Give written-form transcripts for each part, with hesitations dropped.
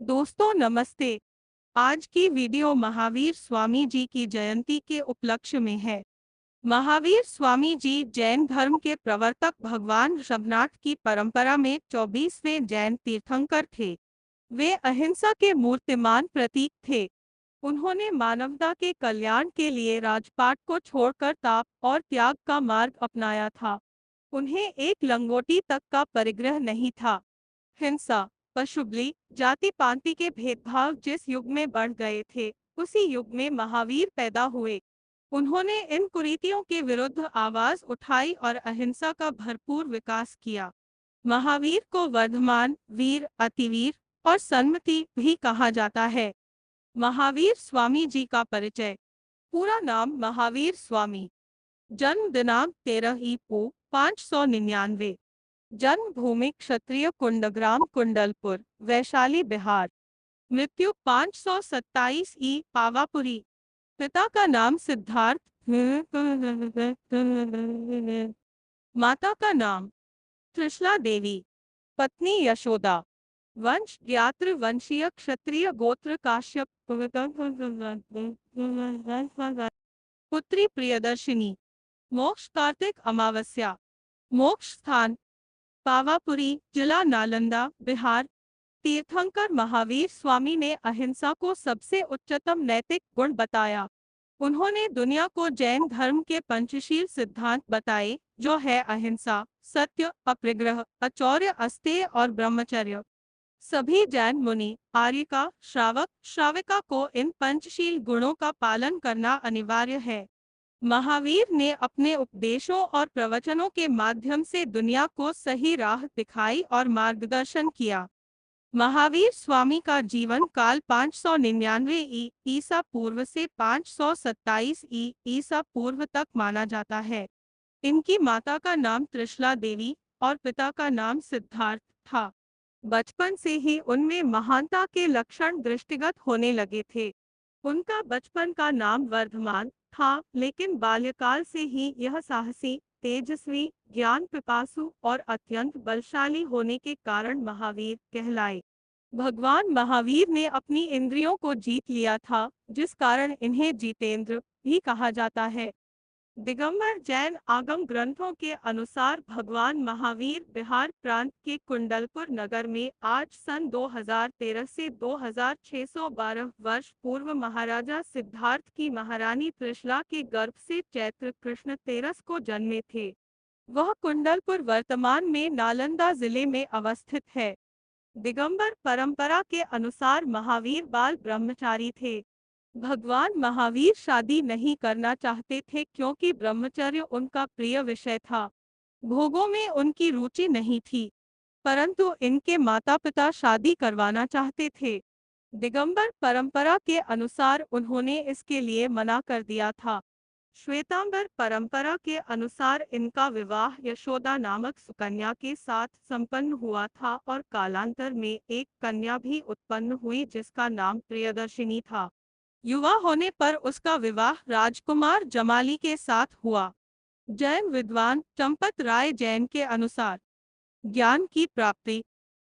दोस्तों नमस्ते। आज की वीडियो महावीर स्वामी जी की जयंती के उपलक्ष्य में है। महावीर स्वामी जी जैन धर्म के प्रवर्तक भगवान रघुनाथ की परंपरा में 24वें जैन तीर्थंकर थे। वे अहिंसा के मूर्तिमान प्रतीक थे। उन्होंने मानवता के कल्याण के लिए राजपाट को छोड़कर ताप और त्याग का मार्ग अपनाया था। उन्हें एक लंगोटी तक का परिग्रह नहीं था। हिंसा, पशुबलि, जाति पाति के भेदभाव जिस युग में बढ़ गए थे, उसी युग में महावीर पैदा हुए। उन्होंने इन कुरीतियों के विरुद्ध आवाज उठाई और अहिंसा का भरपूर विकास किया। महावीर को वर्धमान, वीर, अतिवीर और सन्मति भी कहा जाता है। महावीर स्वामी जी का परिचय। पूरा नाम महावीर स्वामी। जन्म दिनांक 13 ईपू 599। जन्मभूमि क्षत्रिय कुंडग्राम कुंडलपुर, वैशाली बिहार। मृत्यु 527 पावापुरी। पिता का नाम सिद्धार्थ। माता का नाम त्रिशला देवी। पत्नी यशोदा। वंश ज्ञात्र वंशीय क्षत्रिय गोत्र काश्यप। पुत्री प्रियदर्शिनी। मोक्ष कार्तिक अमावस्या। मोक्ष स्थान पावापुरी, जिला नालंदा, बिहार। तीर्थंकर महावीर स्वामी ने अहिंसा को सबसे उच्चतम नैतिक गुण बताया। उन्होंने दुनिया को जैन धर्म के पंचशील सिद्धांत बताए, जो है अहिंसा, सत्य, अप्रग्रह, अचौर्य, अस्तेय और ब्रह्मचर्य। सभी जैन मुनि, आर्यिका, श्रावक, श्राविका को इन पंचशील गुणों का पालन करना अनिवार्य है। महावीर ने अपने उपदेशों और प्रवचनों के माध्यम से दुनिया को सही राह दिखाई और मार्गदर्शन किया। महावीर स्वामी का जीवन काल 599 ईसा पूर्व से 527 ईसा पूर्व तक माना जाता है। इनकी माता का नाम त्रिशला देवी और पिता का नाम सिद्धार्थ था। बचपन से ही उनमें महानता के लक्षण दृष्टिगत होने लगे थे। उनका बचपन का नाम वर्धमान था, लेकिन बाल्यकाल से ही यह साहसी, तेजस्वी, ज्ञान पिपासु और अत्यंत बलशाली होने के कारण महावीर कहलाए। भगवान महावीर ने अपनी इंद्रियों को जीत लिया था, जिस कारण इन्हें जितेंद्र भी कहा जाता है। दिगंबर जैन आगम ग्रंथों के अनुसार भगवान महावीर बिहार प्रांत के कुंडलपुर नगर में आज सन 2013 से 2612 वर्ष पूर्व महाराजा सिद्धार्थ की महारानी त्रिशला के गर्भ से चैत्र कृष्ण 13 को जन्मे थे। वह कुंडलपुर वर्तमान में नालंदा जिले में अवस्थित है। दिगंबर परंपरा के अनुसार महावीर बाल ब्रह्मचारी थे। भगवान महावीर शादी नहीं करना चाहते थे क्योंकि ब्रह्मचर्य उनका प्रिय विषय था। भोगों में उनकी रुचि नहीं थी, परंतु इनके माता पिता शादी करवाना चाहते थे। दिगंबर परंपरा के अनुसार उन्होंने इसके लिए मना कर दिया था। श्वेतांबर परंपरा के अनुसार इनका विवाह यशोदा नामक सुकन्या के साथ संपन्न हुआ था और कालांतर में एक कन्या भी उत्पन्न हुई जिसका नाम प्रियदर्शिनी था। युवा होने पर उसका विवाह राजकुमार जमाली के साथ हुआ। जैन विद्वान चंपत राय जैन के अनुसार ज्ञान की प्राप्ति।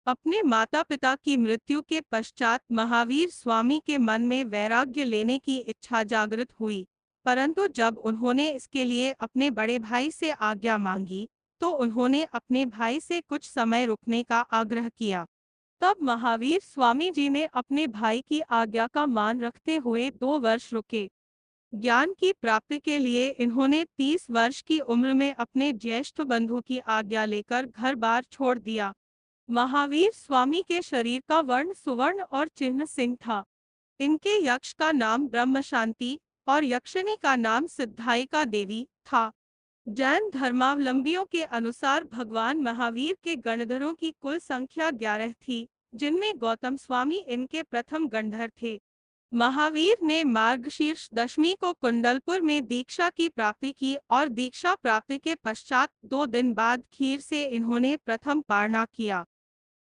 अपने माता पिता की मृत्यु के पश्चात महावीर स्वामी के मन में वैराग्य लेने की इच्छा जागृत हुई, परंतु जब उन्होंने इसके लिए अपने बड़े भाई से आज्ञा मांगी, तो उन्होंने अपने भाई से कुछ समय रुकने का आग्रह किया। तब महावीर स्वामी जी ने अपने भाई की आज्ञा का मान रखते हुए 2 वर्ष रुके। ज्ञान की प्राप्ति के लिए इन्होंने 30 वर्ष की उम्र में अपने ज्येष्ठ बंधु की आज्ञा लेकर घर बार छोड़ दिया। महावीर स्वामी के शरीर का वर्ण सुवर्ण और चिन्ह सिंह था। इनके यक्ष का नाम ब्रह्म शांति और यक्षिणी का नाम सिद्धायिका देवी था। जैन धर्मावलंबियों के अनुसार भगवान महावीर के गणधरों की कुल संख्या 11 थी, जिनमें गौतम स्वामी इनके प्रथम गणधर थे। महावीर ने मार्गशीर्ष दशमी को कुंडलपुर में दीक्षा की प्राप्ति की और दीक्षा प्राप्ति के पश्चात 2 दिन बाद खीर से इन्होंने प्रथम पारणा किया।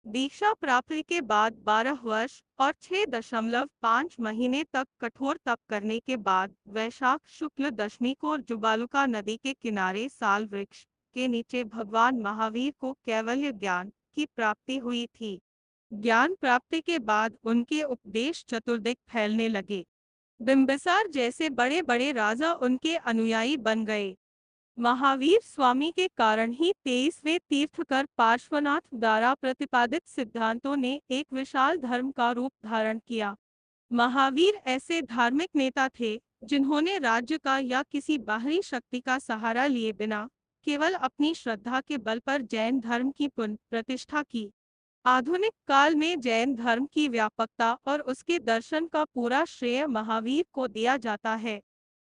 दीक्षा प्राप्ति के बाद 12 वर्ष और 6.5 महीने तक कठोर तप करने के बाद वैशाख शुक्ल दशमी को जुबालुका नदी के किनारे साल वृक्ष के नीचे भगवान महावीर को कैवल्य ज्ञान की प्राप्ति हुई थी। ज्ञान प्राप्ति के बाद उनके उपदेश चतुर्दिक फैलने लगे। बिंबिसार जैसे बड़े बड़े राजा उनके अनुयायी बन गए। महावीर स्वामी के कारण ही 23वें तीर्थकर पार्श्वनाथ द्वारा प्रतिपादित सिद्धांतों ने एक विशाल धर्म का रूप धारण किया। महावीर ऐसे धार्मिक नेता थे जिन्होंने राज्य का या किसी बाहरी शक्ति का सहारा लिए बिना केवल अपनी श्रद्धा के बल पर जैन धर्म की पुनः प्रतिष्ठा की। आधुनिक काल में जैन धर्म की व्यापकता और उसके दर्शन का पूरा श्रेय महावीर को दिया जाता है।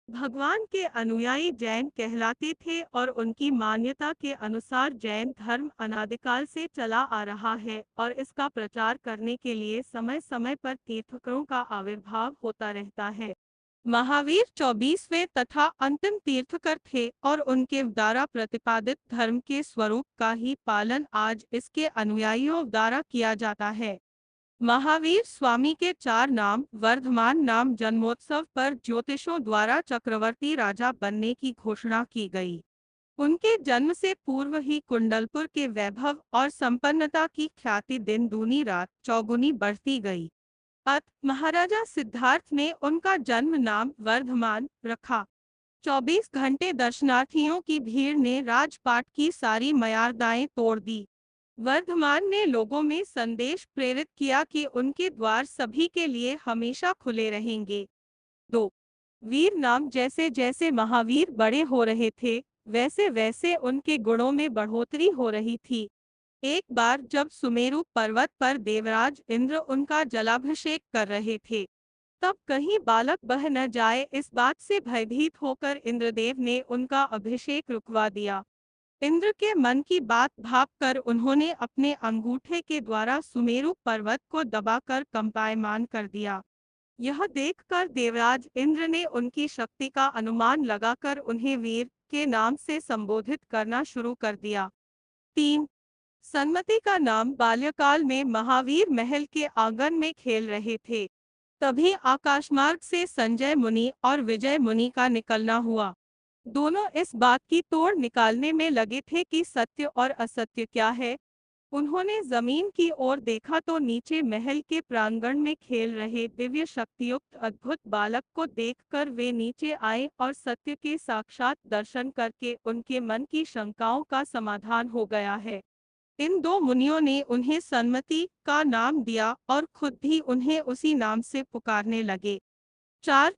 भगवान के अनुयायी जैन कहलाते थे और उनकी मान्यता के अनुसार जैन धर्म अनादिकाल से चला आ रहा है और इसका प्रचार करने के लिए समय समय पर तीर्थंकरों का आविर्भाव होता रहता है। महावीर 24वें तथा अंतिम तीर्थकर थे और उनके द्वारा प्रतिपादित धर्म के स्वरूप का ही पालन आज इसके अनुयायियों द्वारा किया जाता है। महावीर स्वामी के 4 नाम वर्धमान नाम जन्मोत्सव पर ज्योतिषों द्वारा चक्रवर्ती राजा बनने की घोषणा की गई। उनके जन्म से पूर्व ही कुंडलपुर के वैभव और संपन्नता की ख्याति दिन दूनी रात चौगुनी बढ़ती गई। महाराजा सिद्धार्थ ने उनका जन्म नाम वर्धमान रखा। 24 घंटे दर्शनार्थियों की भीड़ ने राजपाट की सारी मर्यादाएं तोड़ दी। वर्धमान ने लोगों में संदेश प्रेरित किया कि उनके द्वार सभी के लिए हमेशा खुले रहेंगे। 2 वीर नाम जैसे जैसे महावीर बड़े हो रहे थे वैसे वैसे उनके गुणों में बढ़ोतरी हो रही थी। एक बार जब सुमेरु पर्वत पर देवराज इंद्र उनका जलाभिषेक कर रहे थे, तब कहीं बालक बह न जाए इस बात से भयभीत होकर इंद्रदेव ने उनका अभिषेक रुकवा दिया। इंद्र के मन की बात भांपकर उन्होंने अपने अंगूठे के द्वारा सुमेरु पर्वत को दबाकर कंपायमान कर दिया। यह देखकर देवराज इंद्र ने उनकी शक्ति का अनुमान लगाकर उन्हें वीर के नाम से संबोधित करना शुरू कर दिया। 3 सन्मति का नाम बाल्यकाल में महावीर महल के आंगन में खेल रहे थे। तभी आकाशमार्ग से संजय मुनि और विजय मुनि का निकलना हुआ। दोनों इस बात की तोड़ निकालने में लगे थे कि सत्य और असत्य क्या है। उन्होंने जमीन की ओर देखा तो नीचे महल के प्रांगण में खेल रहे दिव्य शक्तियुक्त अद्भुत बालक को देखकर वे नीचे आए और सत्य के साक्षात दर्शन करके उनके मन की शंकाओं का समाधान हो गया है। इन 2 मुनियों ने उन्हें सन्मति का नाम दिया और खुद भी उन्हें उसी नाम से पुकारने लगे। 4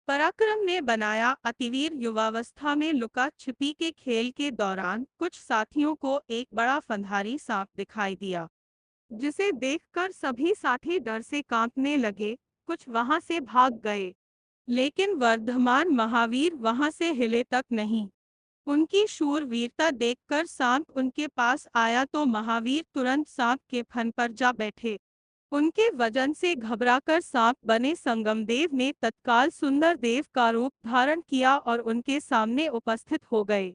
पराक्रम ने बनाया अतिवीर युवावस्था में लुका छिपी के खेल के दौरान कुछ साथियों को एक बड़ा फंधारी सांप दिखाई दिया, जिसे देखकर सभी साथी डर से कांपने लगे। कुछ वहां से भाग गए, लेकिन वर्धमान महावीर वहां से हिले तक नहीं। उनकी शूरवीरता देखकर सांप उनके पास आया तो महावीर तुरंत सांप के फन पर जा बैठे। उनके वजन से घबराकर सांप बने संगमदेव ने तत्काल सुंदर देव का रूप धारण किया और उनके सामने उपस्थित हो गए।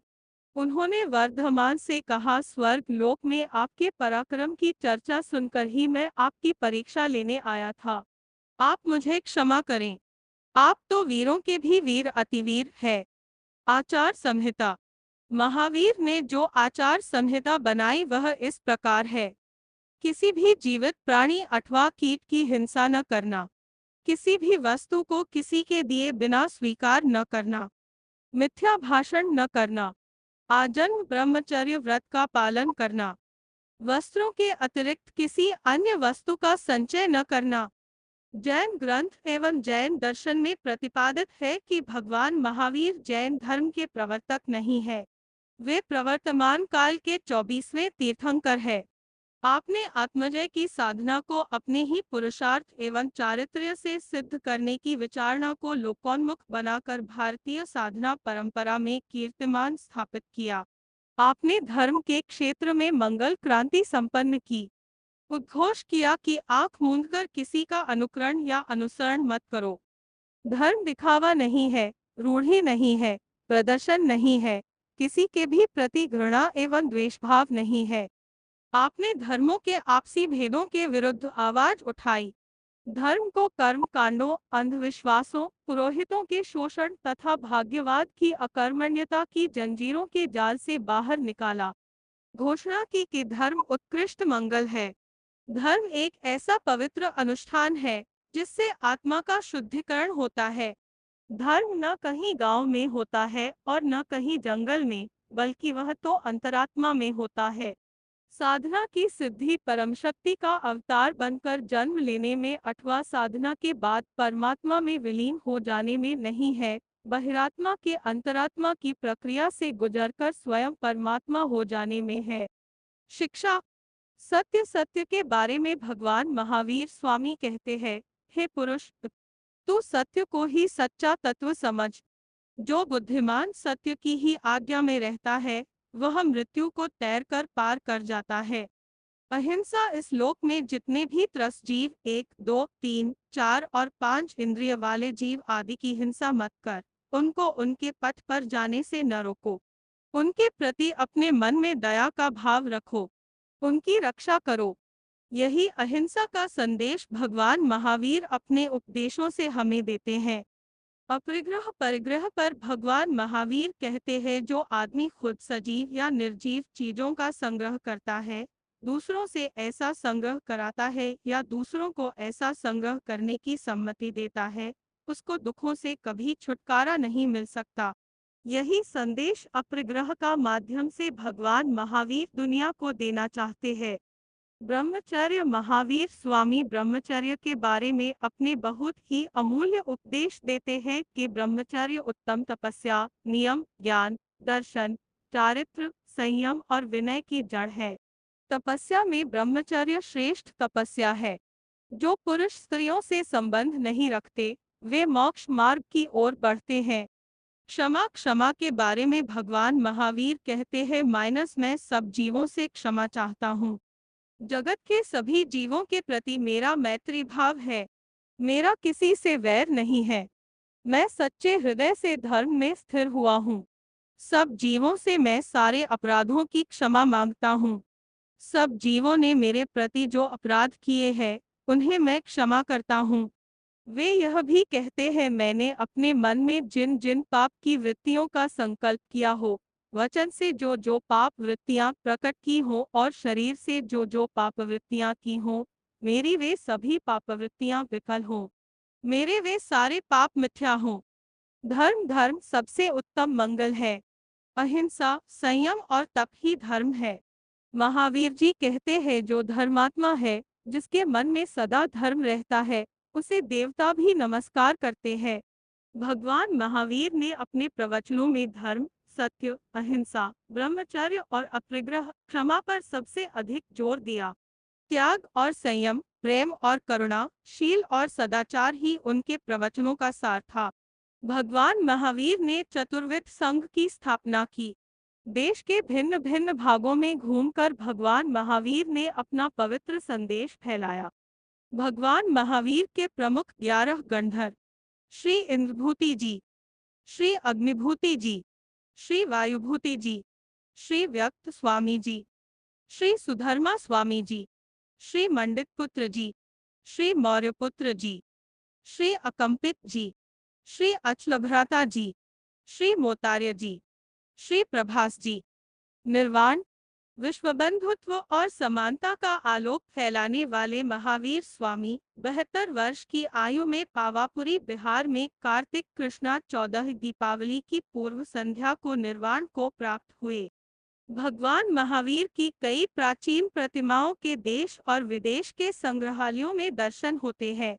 उन्होंने वर्धमान से कहा, स्वर्ग लोक में आपके पराक्रम की चर्चा सुनकर ही मैं आपकी परीक्षा लेने आया था। आप मुझे क्षमा करें। आप तो वीरों के भी वीर अतिवीर है। आचार संहिता। महावीर ने जो आचार संहिता बनाई वह इस प्रकार है। किसी भी जीवित प्राणी अथवा कीट की हिंसा न करना, किसी भी वस्तु को किसी के दिए बिना स्वीकार न करना, मिथ्या भाषण न करना, आजन्म ब्रह्मचर्य व्रत का पालन करना, वस्त्रों के अतिरिक्त किसी अन्य वस्तु का संचय न करना। जैन ग्रंथ एवं जैन दर्शन में प्रतिपादित है कि भगवान महावीर जैन धर्म के प्रवर्तक नहीं है, वे प्रवर्तमान काल के 24वें तीर्थंकर है। आपने आत्मजय की साधना को अपने ही पुरुषार्थ एवं चारित्र्य से सिद्ध करने की विचारणा को लोकोन्मुख बनाकर भारतीय साधना परंपरा में कीर्तिमान स्थापित किया। आपने धर्म के क्षेत्र में मंगल क्रांति संपन्न की। उद्घोष किया कि आंख मूंदकर किसी का अनुकरण या अनुसरण मत करो। धर्म दिखावा नहीं है, रूढ़ी नहीं है, प्रदर्शन नहीं है, किसी के भी प्रति घृणा एवं द्वेषभाव नहीं है। आपने धर्मों के आपसी भेदों के विरुद्ध आवाज उठाई। धर्म को कर्म कांडों, अंधविश्वासों, पुरोहितों के शोषण तथा भाग्यवाद की अकर्मण्यता की जंजीरों के जाल से बाहर निकाला। घोषणा की कि धर्म उत्कृष्ट मंगल है। धर्म एक ऐसा पवित्र अनुष्ठान है जिससे आत्मा का शुद्धिकरण होता है। धर्म न कहीं गांव में होता है और न कहीं जंगल में, बल्कि वह तो अंतरात्मा में होता है। साधना की सिद्धि परम शक्ति का अवतार बनकर जन्म लेने में अथवा साधना के बाद परमात्मा में विलीन हो जाने में नहीं है, बहिरात्मा के अंतरात्मा की प्रक्रिया से गुजरकर स्वयं परमात्मा हो जाने में है। शिक्षा। सत्य सत्य के बारे में भगवान महावीर स्वामी कहते हैं, हे पुरुष, तू सत्य को ही सच्चा तत्व समझ। जो बुद्धिमान सत्य की ही आज्ञा में रहता है, वह मृत्यु को तैर कर पार कर जाता है। अहिंसा। इस लोक में जितने भी त्रस्त जीव, 1, 2, 3, 4 और 5 इंद्रिय वाले जीव आदि की हिंसा मत कर, उनको उनके पथ पर जाने से न रोको। उनके प्रति अपने मन में दया का भाव रखो, उनकी रक्षा करो। यही अहिंसा का संदेश भगवान महावीर अपने उपदेशों से हमें देते हैं। अपरिग्रह परिग्रह पर भगवान महावीर कहते हैं, जो आदमी खुद सजीव या निर्जीव चीजों का संग्रह करता है, दूसरों से ऐसा संग्रह कराता है या दूसरों को ऐसा संग्रह करने की सम्मति देता है, उसको दुखों से कभी छुटकारा नहीं मिल सकता। यही संदेश अपरिग्रह का माध्यम से भगवान महावीर दुनिया को देना चाहते हैं। ब्रह्मचर्य। महावीर स्वामी ब्रह्मचर्य के बारे में अपने बहुत ही अमूल्य उपदेश देते हैं कि ब्रह्मचर्य उत्तम तपस्या, नियम, ज्ञान, दर्शन, चारित्र, संयम और विनय की जड़ है। तपस्या में ब्रह्मचर्य श्रेष्ठ तपस्या है। जो पुरुष स्त्रियों से संबंध नहीं रखते, वे मोक्ष मार्ग की ओर बढ़ते हैं। क्षमा। क्षमा के बारे में भगवान महावीर कहते हैं, मैं सब जीवों से क्षमा चाहता हूँ। जगत के सभी जीवों के प्रति मेरा मैत्री भाव है। मेरा किसी से वैर नहीं है। मैं सच्चे हृदय से धर्म में स्थिर हुआ हूँ। सब जीवों से मैं सारे अपराधों की क्षमा मांगता हूँ। सब जीवों ने मेरे प्रति जो अपराध किए हैं, उन्हें मैं क्षमा करता हूँ। वे यह भी कहते हैं, मैंने अपने मन में जिन जिन पाप की वृत्तियों का संकल्प किया हो, वचन से जो जो पाप वृत्तियां प्रकट की हो और शरीर से जो जो पाप वृत्तियां की हो, मेरी वे सभी पाप वृत्तियां विफल हो। मेरे वे सारे पाप मिथ्या हो। धर्म। धर्म सबसे उत्तम मंगल है। अहिंसा, संयम और तप ही धर्म है। महावीर जी कहते हैं, जो धर्मात्मा है, जिसके मन में सदा धर्म रहता है, उसे देवता भी नमस्कार करते हैं। भगवान महावीर ने अपने प्रवचनों में धर्म, सत्य, अहिंसा, ब्रह्मचर्य और अपरिग्रह, क्षमा पर सबसे अधिक जोर दिया। त्याग और संयम, प्रेम और करुणा, शील और सदाचार ही उनके प्रवचनों का सार था। भगवान महावीर ने चतुर्विध संघ की स्थापना की। देश के भिन्न भिन्न भागों में घूमकर भगवान महावीर ने अपना पवित्र संदेश फैलाया। भगवान महावीर के प्रमुख 11 गणधर, श्री इंद्रभूति जी, श्री अग्निभूति जी, श्री वायुभूति जी, श्री व्यक्त स्वामी जी, श्री सुधर्मा स्वामी जी, श्री मंडित पुत्र जी, श्री मौर्य पुत्र जी, श्री अकंपित जी, श्री अचलभ्राता जी, श्री मोतार्य जी, श्री प्रभास जी। निर्वाण, विश्वबंधुत्व और समानता का आलोक फैलाने वाले महावीर स्वामी 72 वर्ष की आयु में पावापुरी बिहार में कार्तिक कृष्णा 14 दीपावली की पूर्व संध्या को निर्वाण को प्राप्त हुए। भगवान महावीर की कई प्राचीन प्रतिमाओं के देश और विदेश के संग्रहालयों में दर्शन होते हैं।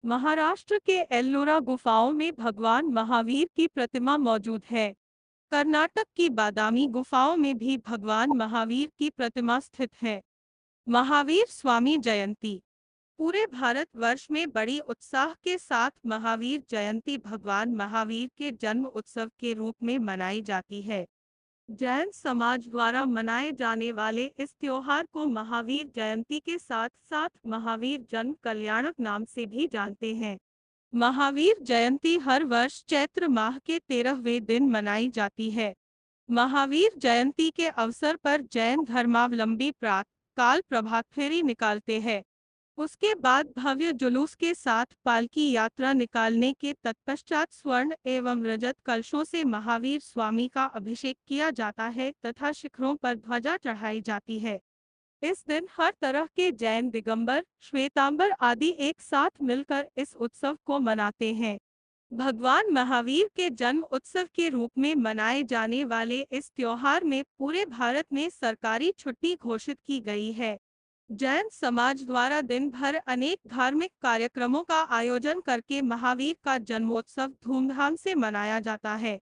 महाराष्ट्र के एल्लोरा गुफाओं में भगवान महावीर की प्रतिमा मौजूद है। कर्नाटक की बादामी गुफाओं में भी भगवान महावीर की प्रतिमा स्थित है। महावीर स्वामी जयंती। पूरे भारतवर्ष में बड़ी उत्साह के साथ महावीर जयंती भगवान महावीर के जन्म उत्सव के रूप में मनाई जाती है। जैन समाज द्वारा मनाए जाने वाले इस त्योहार को महावीर जयंती के साथ साथ महावीर जन्म कल्याणक नाम से भी जानते हैं। महावीर जयंती हर वर्ष चैत्र माह के 13वें दिन मनाई जाती है। महावीर जयंती के अवसर पर जैन धर्मावलंबी प्रातः काल प्रभात फेरी निकालते हैं। उसके बाद भव्य जुलूस के साथ पालकी यात्रा निकालने के तत्पश्चात स्वर्ण एवं रजत कलशों से महावीर स्वामी का अभिषेक किया जाता है तथा शिखरों पर ध्वजा चढ़ाई जाती है। इस दिन हर तरह के जैन, दिगंबर, श्वेतांबर आदि एक साथ मिलकर इस उत्सव को मनाते हैं। भगवान महावीर के जन्म उत्सव के रूप में मनाए जाने वाले इस त्योहार में पूरे भारत में सरकारी छुट्टी घोषित की गई है। जैन समाज द्वारा दिन भर अनेक धार्मिक कार्यक्रमों का आयोजन करके महावीर का जन्मोत्सव धूमधाम से मनाया जाता है।